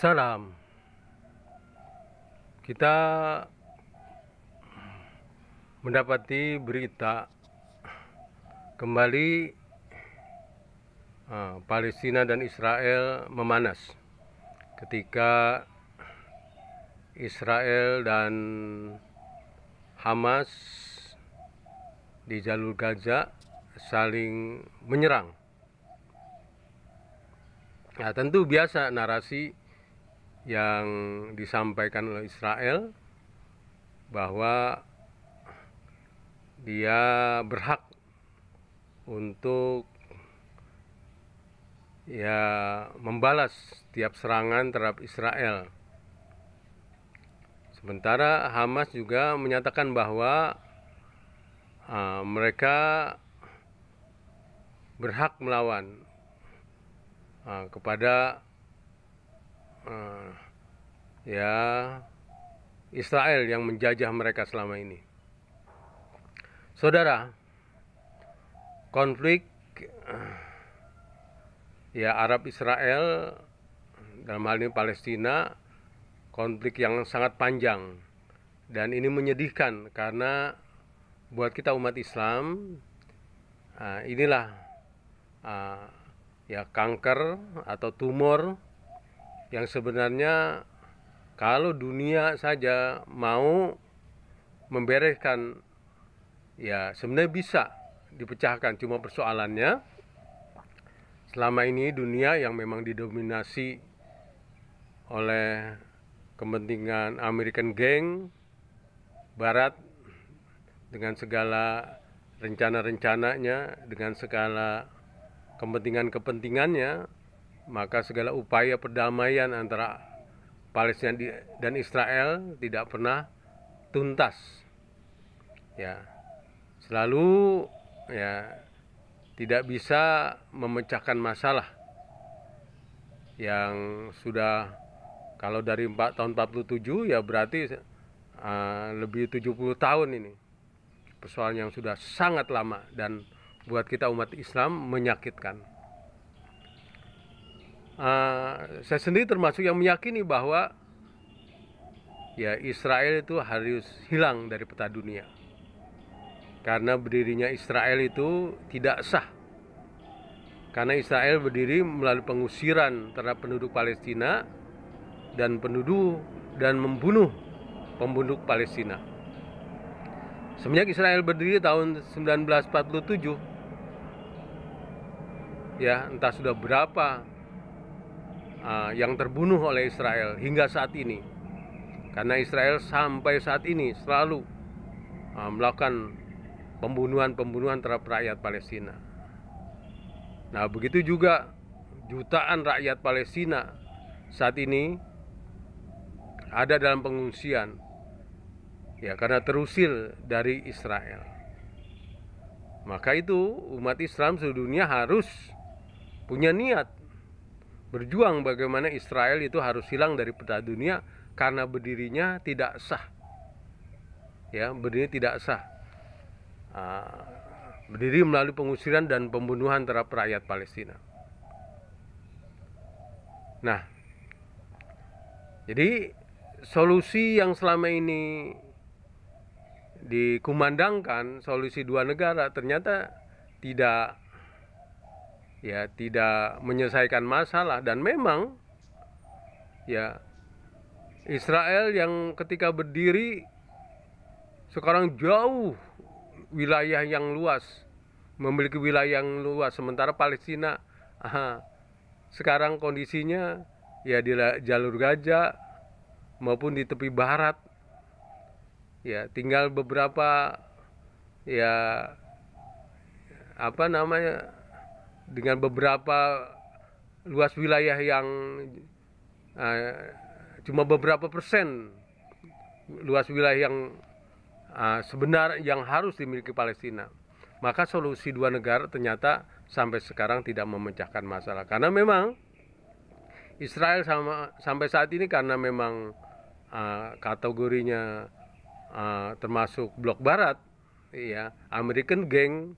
Salam. Kita mendapati berita kembali Palestina dan Israel memanas ketika Israel dan Hamas di jalur Gaza saling menyerang. Nah, tentu biasa narasi yang disampaikan oleh Israel bahwa dia berhak untuk membalas setiap serangan terhadap Israel. Sementara Hamas juga menyatakan bahwa mereka berhak melawan kepada Israel yang menjajah mereka selama ini. Saudara, konflik Arab Israel, dalam hal ini Palestina, konflik yang sangat panjang, dan ini menyedihkan karena buat kita umat Islam inilah kanker atau tumor yang sebenarnya kalau dunia saja mau membereskan, sebenarnya bisa dipecahkan. Cuma persoalannya selama ini dunia yang memang didominasi oleh kepentingan American Gang Barat dengan segala rencana-rencananya, dengan segala kepentingan-kepentingannya, maka segala upaya perdamaian antara Palestina dan Israel tidak pernah tuntas. Selalu tidak bisa memecahkan masalah yang sudah, kalau dari tahun 47 berarti lebih 70 tahun ini. Persoalan yang sudah sangat lama dan buat kita umat Islam menyakitkan. Saya sendiri termasuk yang meyakini bahwa Israel itu harus hilang dari peta dunia, karena berdirinya Israel itu tidak sah, karena Israel berdiri melalui pengusiran terhadap penduduk Palestina dan membunuh penduduk Palestina. Semenjak Israel berdiri tahun 1947, entah sudah berapa yang terbunuh oleh Israel hingga saat ini, karena Israel sampai saat ini selalu melakukan pembunuhan terhadap rakyat Palestina. Nah, begitu juga jutaan rakyat Palestina saat ini ada dalam pengungsian karena terusir dari Israel. Maka itu umat Islam seluruh dunia harus punya niat berjuang bagaimana Israel itu harus hilang dari peta dunia, karena berdirinya tidak sah. Berdiri tidak sah. Berdiri melalui pengusiran dan pembunuhan terhadap rakyat Palestina. Nah, jadi solusi yang selama ini dikumandangkan, solusi dua negara, ternyata tidak menyelesaikan masalah. Dan memang Israel yang ketika berdiri sekarang jauh wilayah yang luas, memiliki wilayah yang luas, sementara Palestina sekarang kondisinya di jalur Gaza maupun di tepi barat, tinggal beberapa dengan beberapa luas wilayah yang cuma beberapa persen luas wilayah yang sebenarnya yang harus dimiliki Palestina. Maka solusi dua negara ternyata sampai sekarang tidak memecahkan masalah, karena memang Israel sampai saat ini, karena memang kategorinya termasuk blok barat, American Gang,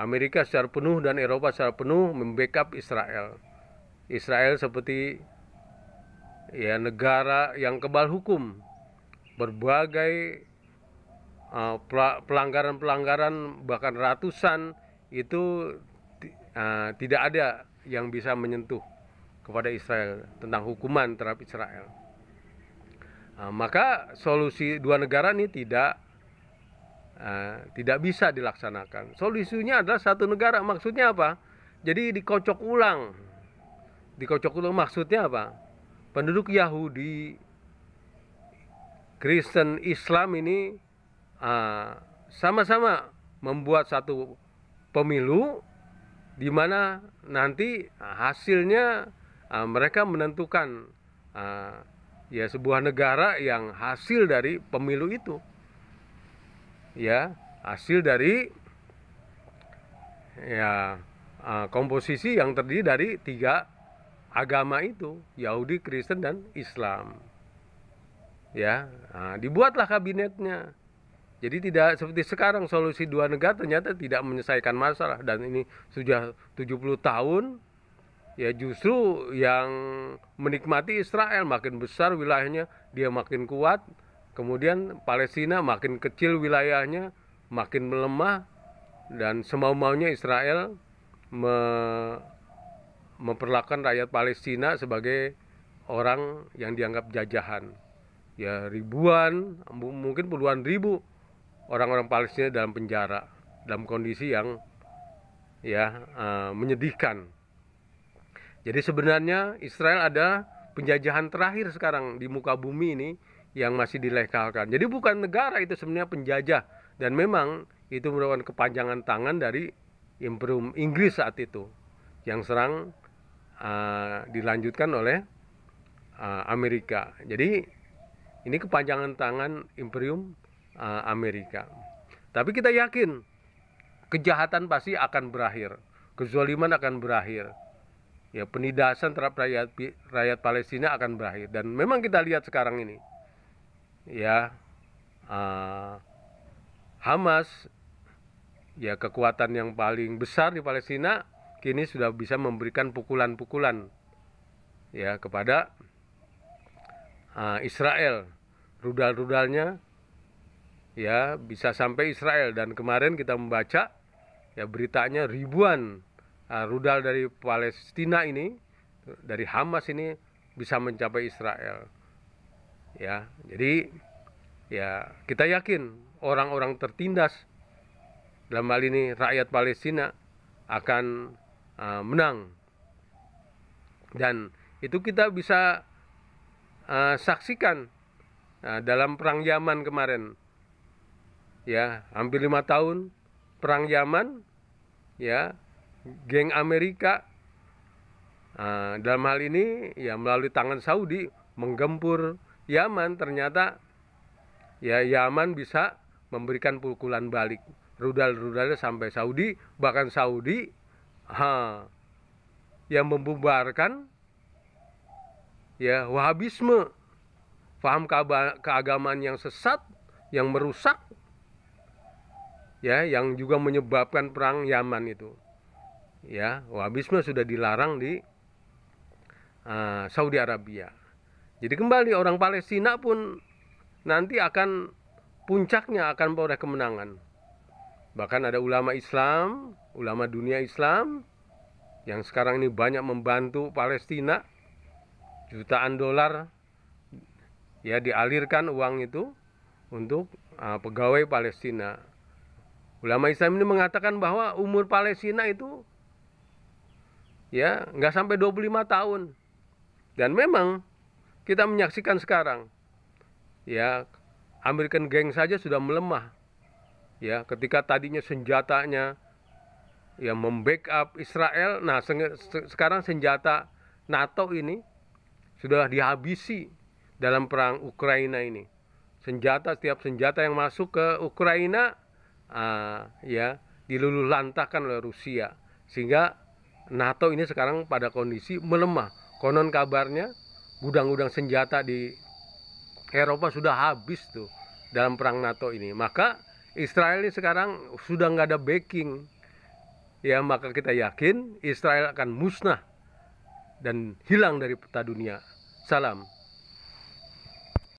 Amerika secara penuh dan Eropa secara penuh membackup Israel. Israel seperti ya negara yang kebal hukum, berbagai pelanggaran-pelanggaran bahkan ratusan itu tidak ada yang bisa menyentuh kepada Israel tentang hukuman terhadap Israel. Maka solusi dua negara ini tidak bisa dilaksanakan. Solusinya adalah satu negara. Maksudnya apa? Jadi dikocok ulang. Dikocok ulang maksudnya apa? Penduduk Yahudi, Kristen, Islam ini sama-sama membuat satu pemilu di mana nanti hasilnya mereka menentukan ya sebuah negara yang hasil dari pemilu itu, ya hasil dari ya komposisi yang terdiri dari tiga agama itu, Yahudi, Kristen, dan Islam. Ya, dibuatlah kabinetnya. Jadi tidak seperti sekarang solusi dua negara ternyata tidak menyelesaikan masalah, dan ini sudah 70 tahun. Ya justru yang menikmati Israel, makin besar wilayahnya, dia makin kuat. Kemudian Palestina makin kecil wilayahnya, makin melemah, dan semau-maunya Israel memperlakukan rakyat Palestina sebagai orang yang dianggap jajahan. Ya ribuan, mungkin puluhan ribu orang-orang Palestina dalam penjara, dalam kondisi yang ya menyedihkan. Jadi sebenarnya Israel ada penjajahan terakhir sekarang di muka bumi ini yang masih dilegalkan. Jadi bukan negara itu sebenarnya penjajah, dan memang itu merupakan kepanjangan tangan dari Imperium Inggris saat itu, yang serang dilanjutkan oleh Amerika. Jadi ini kepanjangan tangan Imperium Amerika. Tapi kita yakin kejahatan pasti akan berakhir, kezaliman akan berakhir, ya penindasan terhadap rakyat Palestina akan berakhir. Dan memang kita lihat sekarang ini, ya Hamas, ya kekuatan yang paling besar di Palestina, kini sudah bisa memberikan pukulan-pukulan ya kepada Israel. Rudal-rudalnya ya bisa sampai Israel, dan kemarin kita membaca ya beritanya ribuan rudal dari Palestina ini, dari Hamas ini bisa mencapai Israel. Ya, jadi ya kita yakin orang-orang tertindas, dalam hal ini rakyat Palestina, akan menang. Dan itu kita bisa saksikan dalam perang Yaman kemarin. Ya, hampir 5 tahun perang Yaman, ya geng Amerika dalam hal ini ya melalui tangan Saudi menggempur Yaman. Ternyata ya Yaman bisa memberikan pukulan balik, rudal-rudalnya sampai Saudi, bahkan Saudi yang membubarkan ya Wahabisme, paham keagamaan yang sesat, yang merusak, ya yang juga menyebabkan perang Yaman itu. Ya, Wahabisme sudah dilarang di Saudi Arabia. Jadi kembali orang Palestina pun nanti akan puncaknya akan memperoleh kemenangan. Bahkan ada ulama Islam, ulama dunia Islam yang sekarang ini banyak membantu Palestina, jutaan dolar ya dialirkan uang itu untuk pegawai Palestina. Ulama Islam ini mengatakan bahwa umur Palestina itu ya nggak sampai 25 tahun. Dan memang kita menyaksikan sekarang ya American Gang saja sudah melemah. Ya, ketika tadinya senjatanya ya membackup Israel, nah sekarang senjata NATO ini sudah dihabisi dalam perang Ukraina ini. Setiap senjata yang masuk ke Ukraina ya diluluhlantahkan oleh Rusia, sehingga NATO ini sekarang pada kondisi melemah. Konon kabarnya gudang-gudang senjata di Eropa sudah habis tuh dalam perang NATO ini. Maka Israel ini sekarang sudah nggak ada backing, ya maka kita yakin Israel akan musnah dan hilang dari peta dunia. Salam.